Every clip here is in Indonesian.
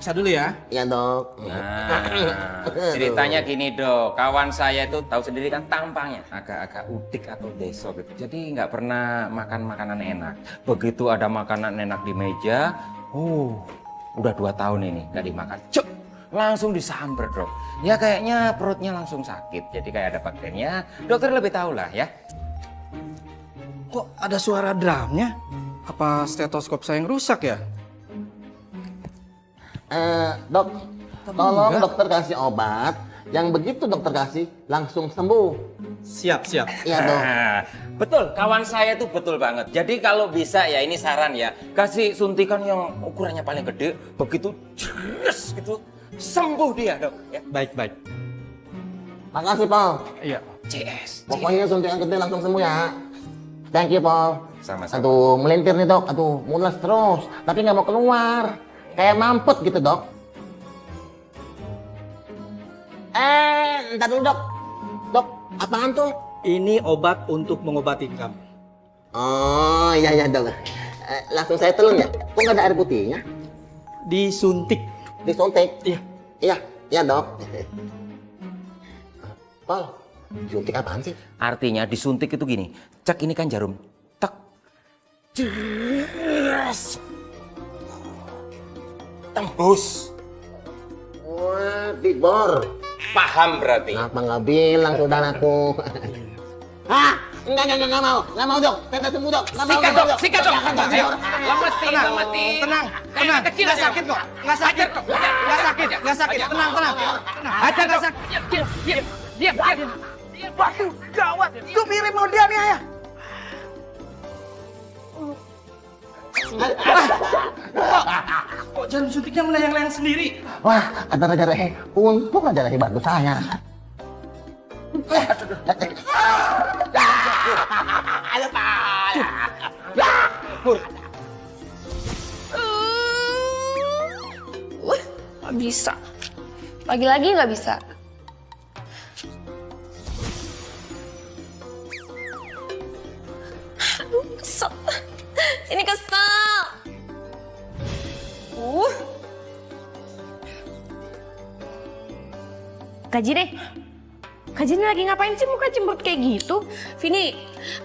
periksa dulu ya. Iya dok. Nah, ceritanya gini dok, kawan saya itu tahu sendiri kan tampangnya agak-agak udik atau deso gitu. Jadi nggak pernah makan makanan enak. Begitu ada makanan enak di meja, udah 2 tahun ini nggak dimakan. Cuk, langsung disamber dok. Ya kayaknya perutnya langsung sakit. Jadi kayak ada bakterinya. Dokter lebih tahu lah ya. Kok ada suara drumnya? Apa stetoskop saya yang rusak ya? Dok, tolong dokter kasih obat. Yang begitu dokter kasih langsung sembuh. Siap. Iya dok. Nah, betul, kawan saya tuh betul banget. Jadi kalau bisa ya ini saran ya, kasih suntikan yang ukurannya paling gede, begitu jelas gitu sembuh dia dok. Ya. Baik. Makasih Paul. Iya. CS. Pokoknya suntikan gede langsung sembuh ya. Thank you Paul. Sama-sama. Aduh, melintir nih dok. Aduh, mules terus. Tapi nggak mau keluar. Kayak mampet gitu dok. Ntar dulu dok. Dok, apaan tuh? Ini obat untuk mengobati kamu. Oh iya dok. Langsung saya telan ya? Kok nggak ada air putihnya? Disuntik. Disuntik? Iya. Iya dok. Paul, disuntik apaan sih? Artinya disuntik itu gini, cek ini kan jarum, tek, jelas, tembus. Wah, dibor. Paham berarti? Kenapa nggak bilang saudaraku? Hah? Enggak mau. Nggak mau dok. Tete sembuh dok. Nggak mau. Sikat dok. Jangan, dok. Ayo, lemesin. Tenang. Nggak sakit kok. Nggak sakit. Tenang. Ajar nggak sakit. Diam. Waduh, gawat. Itu mirip mau dia nih ayah. Kok jarum suntiknya melayang-layang sendiri? Wah, ada raja rehe. Untung aja rehe bantu saya. Nggak bisa. Lagi-lagi nggak bisa. Aduh, kesel. Ini kesel. Kak Jini lagi ngapain sih muka cemberut kayak gitu? Vini,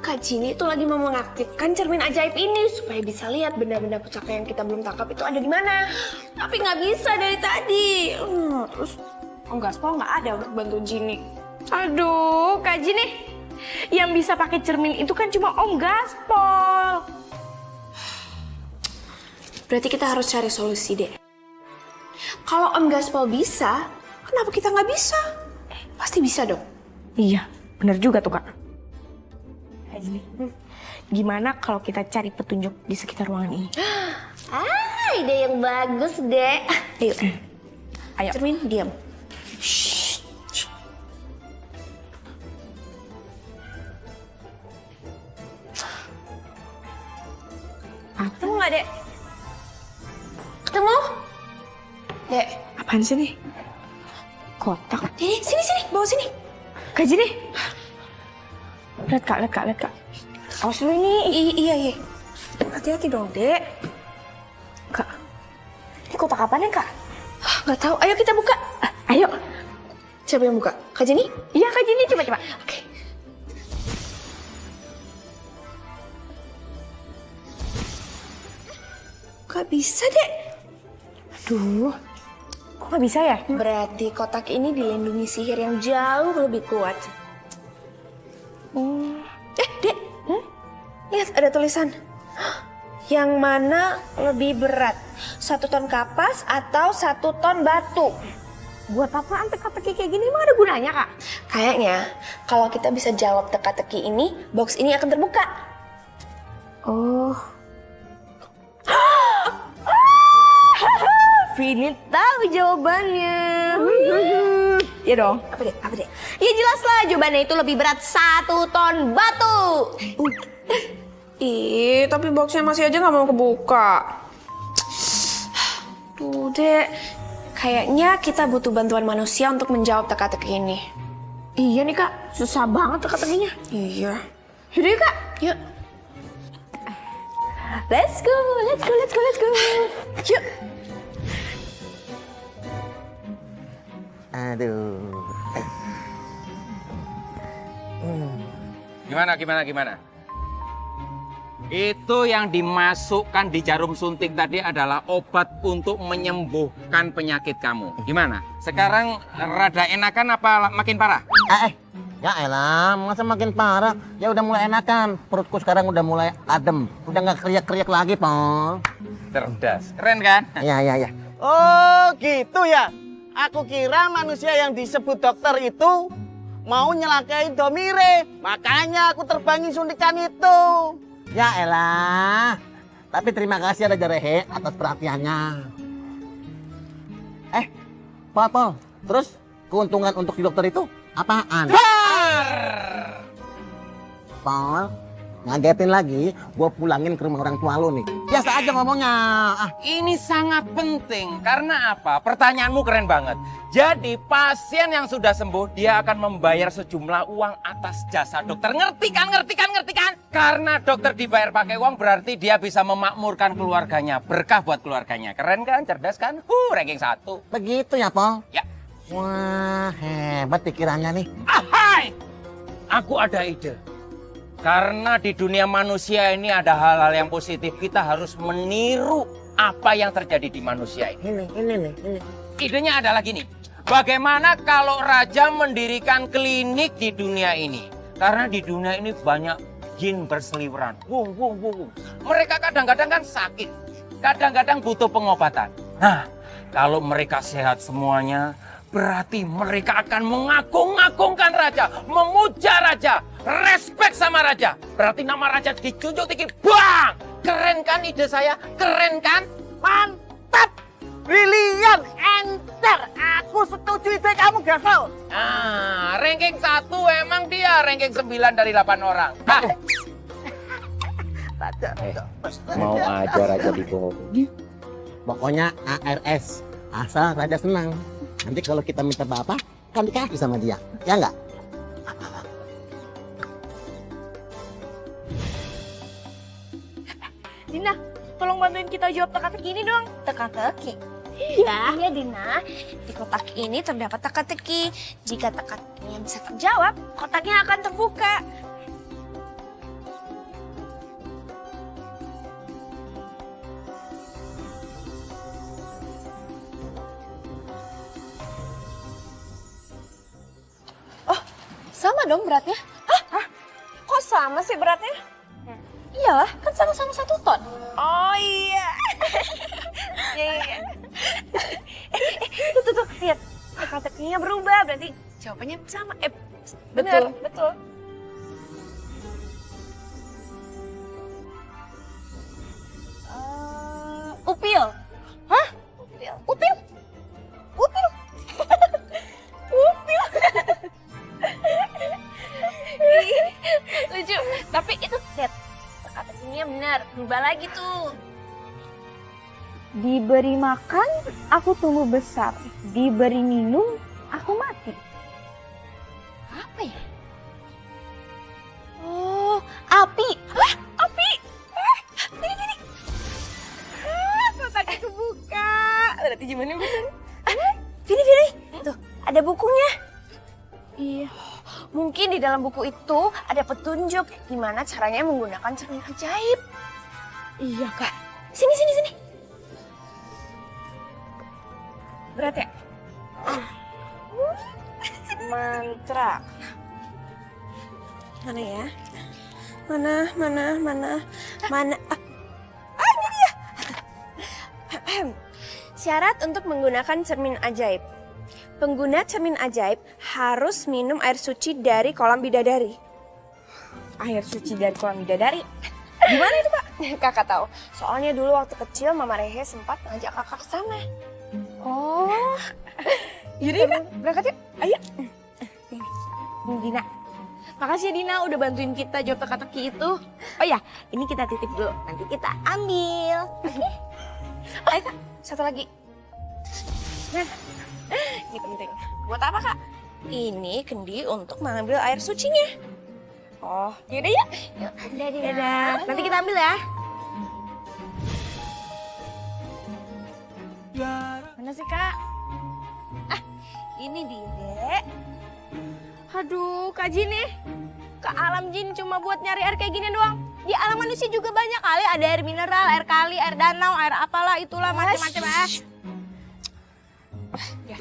Kak Jini itu lagi mau mengaktifkan cermin ajaib ini supaya bisa lihat benda-benda pusaka yang kita belum tangkap itu ada di mana. Tapi nggak bisa dari tadi. Terus Om Gaspol nggak ada untuk bantu Jini. Aduh, Kak Jini, yang bisa pakai cermin itu kan cuma Om Gaspol. Berarti kita harus cari solusi deh. Kalau Om Gaspol bisa, kenapa kita nggak bisa? Pasti bisa dong. Iya, bener juga tuh Kak. Kak Jini, gimana kalau kita cari petunjuk di sekitar ruangan ini? Ide yang bagus deh. Ayo. Ayo. Cermin, diam. Ketemu nggak, Dek? Ketemu? Dek. Apaan sih nih? Kotak. Sini, bawa sini. Kak Jini. Lihat Kak. Awas dulu ini. Iya. Hati-hati dong, Dek. Kak, ini kotak apaan ya, Kak? Nggak tahu. Ayo kita buka. Ayo. Siapa yang buka? Kak Jenny? Iya, Kak Jini. Coba. Oke. Gak bisa, Dek. Aduh, kok nggak bisa ya? Berarti kotak ini dilindungi sihir yang jauh lebih kuat. Dek. Lihat ada tulisan. Yang mana lebih berat? 1 ton kapas atau 1 ton batu? Buat apaan teka-teki kayak gini? Emang ada gunanya, Kak? Kayaknya kalau kita bisa jawab teka-teki ini, box ini akan terbuka. Oh. Vini tahu jawabannya. Iya dong. Apa dek? Ya jelas lah, jawabannya itu lebih berat 1 ton batu. Ih, tapi boxnya masih aja nggak mau kebuka. Tuh, Dek. Kayaknya kita butuh bantuan manusia untuk menjawab teka-teki ini. Iya nih Kak, susah banget teka-tekinya. Iya. Yaudah yuk Kak. Yuk. Let's go. Yuk. Aduh. Gimana? Itu yang dimasukkan di jarum suntik tadi adalah obat untuk menyembuhkan penyakit kamu. Gimana? Sekarang rada enakan apa makin parah? Ya elah, masa makin parah? Ya udah mulai enakan. Perutku sekarang udah mulai adem. Udah nggak kriak-kriak lagi, Pol. Cerdas. Keren kan? Iya. Oh gitu ya. Aku kira manusia yang disebut dokter itu mau nyelakain Domire. Makanya aku terbangi suntikan itu. Ya elah. Tapi terima kasih ada Jarehe atas perhatiannya. Pol. Terus keuntungan untuk si dokter itu apaan? Pol, ngagetin lagi, gua pulangin ke rumah orang tua lu nih. Biasa aja ngomongnya. Ini sangat penting. Karena apa? Pertanyaanmu keren banget. Jadi pasien yang sudah sembuh, dia akan membayar sejumlah uang atas jasa dokter. Ngerti kan? Karena dokter dibayar pakai uang, berarti dia bisa memakmurkan keluarganya. Berkah buat keluarganya. Keren kan? Cerdas kan? Ranking 1. Begitu ya, Pol? Ya. Wah, hebat pikirannya nih. Ahai! Aku ada ide. Karena di dunia manusia ini ada hal-hal yang positif. Kita harus meniru apa yang terjadi di manusia ini. Ini. Idenya adalah gini. Bagaimana kalau raja mendirikan klinik di dunia ini? Karena di dunia ini banyak jin berseliweran. Mereka kadang-kadang kan sakit. Kadang-kadang butuh pengobatan. Nah, kalau mereka sehat semuanya, berarti mereka akan mengagung-agungkan raja, memuja raja, respect sama raja. Berarti nama raja dijunjung tinggi. Bang! Keren kan ide saya? Keren kan? Mantap. Brilian. Enter. Aku setuju ide kamu, Gasol. Nah, ranking 1 emang dia ranking 9 dari 8 orang. Mau aja raja dibohongi. Pokoknya ARS, asal raja senang. Nanti kalau kita minta apa, kan dikasih sama dia. Ya enggak? Dina, tolong bantuin kita jawab teka-teki ini dong. Teka-teki. Iya, Dina. Di kotak ini terdapat teka-teki. Jika teka-tekinya bisa terjawab, kotaknya akan terbuka. Oh, sama dong beratnya. Hah? Kok sama sih beratnya? Iyalah, kan sama-sama 1 ton. Oh iya. Iya. Tuh, lihat. Teka-tekinya berubah, berarti jawabannya sama. Betul. Upil. Hah? Upil. Lucu. Tapi itu, lihat. Teka-tekinya benar, berubah lagi tuh. Diberi makan, aku tumbuh besar. Diberi minum, aku mati. Apa ya? Oh, api. Hah? Api. Sini. Kotaknya kebuka. Berarti jawabannya benar. Sini. Tuh, ada bukunya. Iya. Mungkin di dalam buku itu ada petunjuk gimana caranya menggunakan cermin ajaib. Iya, Kak. Sini. Berat ya? Mantra. Mana ya? Mana? Ini dia. Syarat untuk menggunakan cermin ajaib. Pengguna cermin ajaib harus minum air suci dari kolam bidadari. Air suci dari kolam bidadari. Gimana itu, Kak? Kakak tahu. Soalnya dulu waktu kecil Mama Rehe sempat ngajak kakak ke sana. Oh. Yaudah ya, Kak. Berangkat yuk. Ayo. Ini Dina. Makasih ya Dina udah bantuin kita jawab teka-teki itu. Oh ya, ini kita titip dulu. Nanti kita ambil. Oke? Ayo Kak, satu lagi. Nah, ini penting. Buat apa Kak? Ini kendi untuk mengambil air sucinya. Oh, yaudah ya. Yuk, Dina. Dadah. Nanti kita ambil ya. Mana sih Kak? Ini Dek. Aduh, Kak Jin nih. Ke alam jin cuma buat nyari air kayak gini doang. Di alam manusia juga banyak kali, ada air mineral, air kali, air danau, air apalah itulah macam-macam Ya.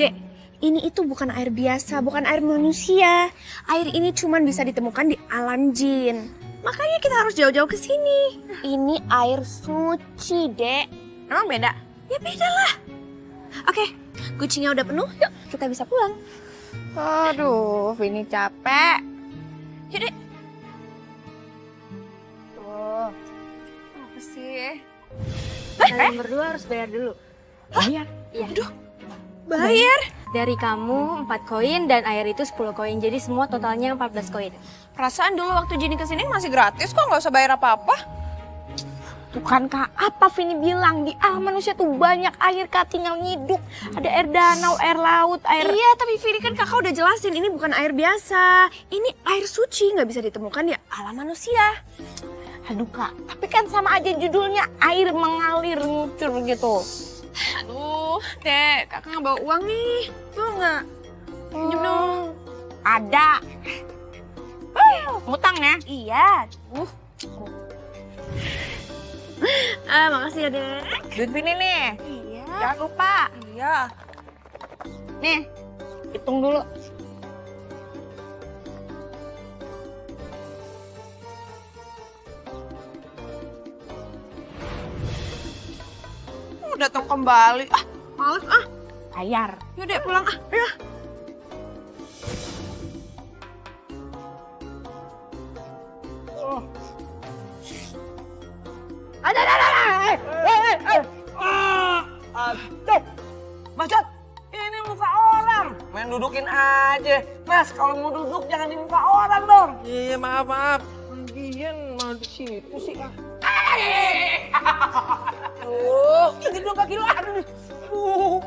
Dek, ini itu bukan air biasa, bukan air manusia. Air ini cuma bisa ditemukan di alam jin. Makanya kita harus jauh-jauh ke sini. Ini air suci, Dek. Emang beda? Ya beda lah. Oke, kucingnya udah penuh, yuk kita bisa pulang. Aduh, Vini capek. Yuk, Dek. Tuh, apa sih? Kalian berdua harus bayar dulu. Bayar? Iya. Aduh, bayar? Dari kamu 4 koin dan air itu 10 koin. Jadi semua totalnya 14 koin. Perasaan dulu waktu Jenny kesini masih gratis kok, nggak usah bayar apa-apa. Tuh kan Kak, apa Vini bilang di alam manusia tuh banyak air Kak, tinggal nyiduk. Ada air danau, air laut, air... Iya, tapi Vini kan Kakak udah jelasin ini bukan air biasa. Ini air suci, nggak bisa ditemukan di alam manusia. Aduh Kak, tapi kan sama aja judulnya air mengalir ngucur gitu. Aduh, Dek, Kakak nggak bawa uang nih. Tuh nggak? Pinjam dong. Ada. Ngutang ya? Iya. Makasih ya, Dek. Duit Vini nih. Iya. Jangan lupa. Iya. Nih, hitung dulu. Datang kembali. Ah, males ah. Bayar. Yaudah pulang ah. Ya. Ada. Cok, Mas Cok, ini muka orang. Main dudukin aja. Mas, kalau mau duduk jangan di muka orang dong. Iya, maaf. Lagian mau di situ sih. Gedung kaki lu. Aduh.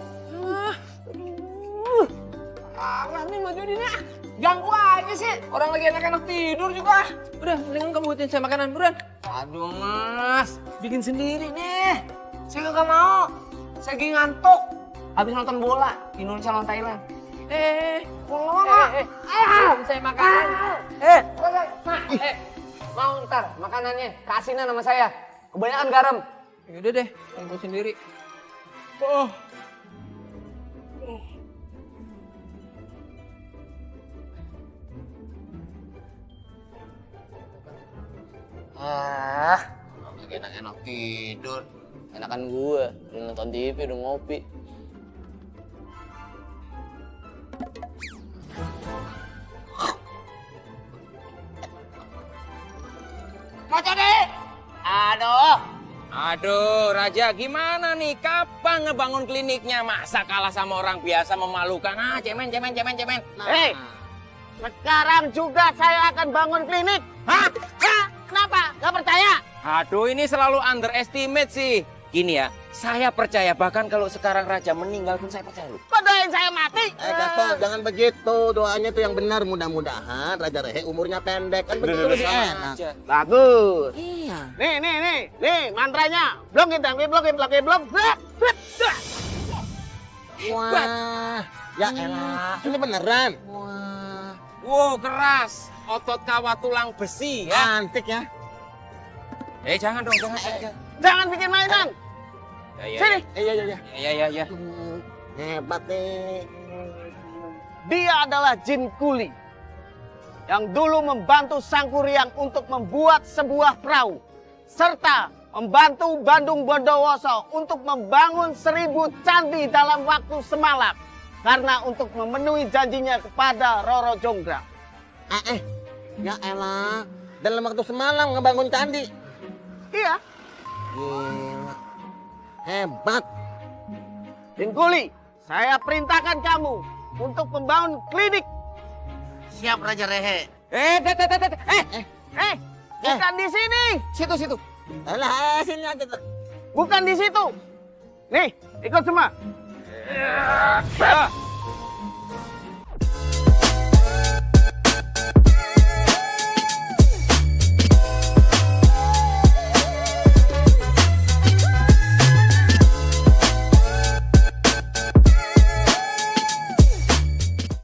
Parah nih Mas Jody nih. Ganggu aja sih. Orang lagi enak-enak tidur juga. Udah, mendingan kamu buatin saya makanan, buruan. Aduh Mas, bikin sendiri nih. Saya nggak mau. Saya lagi ngantuk. Habis nonton bola Indonesia lawan Thailand. Bikin saya makanan. Mau ntar makanannya kasihin sama saya. Kebanyakan garam. Yaudah deh, tunggu sendiri. Lagi enak-enak tidur. Enakan gue, udah nonton TV, udah ngopi. Aduh, Raja, gimana nih? Kapan ngebangun kliniknya? Masa kalah sama orang biasa memalukan? Ah, cemen. Hei, sekarang juga saya akan bangun klinik. Hah? Kenapa? Gak percaya? Aduh, ini selalu underestimate sih. Gini ya, saya percaya bahkan kalau sekarang Raja meninggal pun saya percaya loh. Kodoin saya mati. Gatot, jangan begitu. Doanya tuh yang benar. Mudah-mudahan Raja Rehe umurnya pendek. Kan begitu lebih enak. Bagus. Iya. Nih mantranya. Blok. Wah, ya elah. Ini beneran. Wah, Wow, keras. Otot kawat tulang besi ya. antik ya. Jangan dong, jangan. Jangan bikin mainan. Sini. Iya. Hebat nih. Dia adalah jin kuli yang dulu membantu Sang Kuryang untuk membuat sebuah perahu serta membantu Bandung Bondowoso untuk membangun 1000 candi dalam waktu semalam karena untuk memenuhi janjinya kepada Roro Jonggrang. Ya elah. Dalam waktu semalam ngebangun candi. Iya, Gila. Hebat. jin kuli, saya perintahkan kamu untuk membangun klinik. Siap Raja Rehe. Bukan di sini. Situ. Alah, sini aja tuh. Bukan di situ. Nih, ikut semua.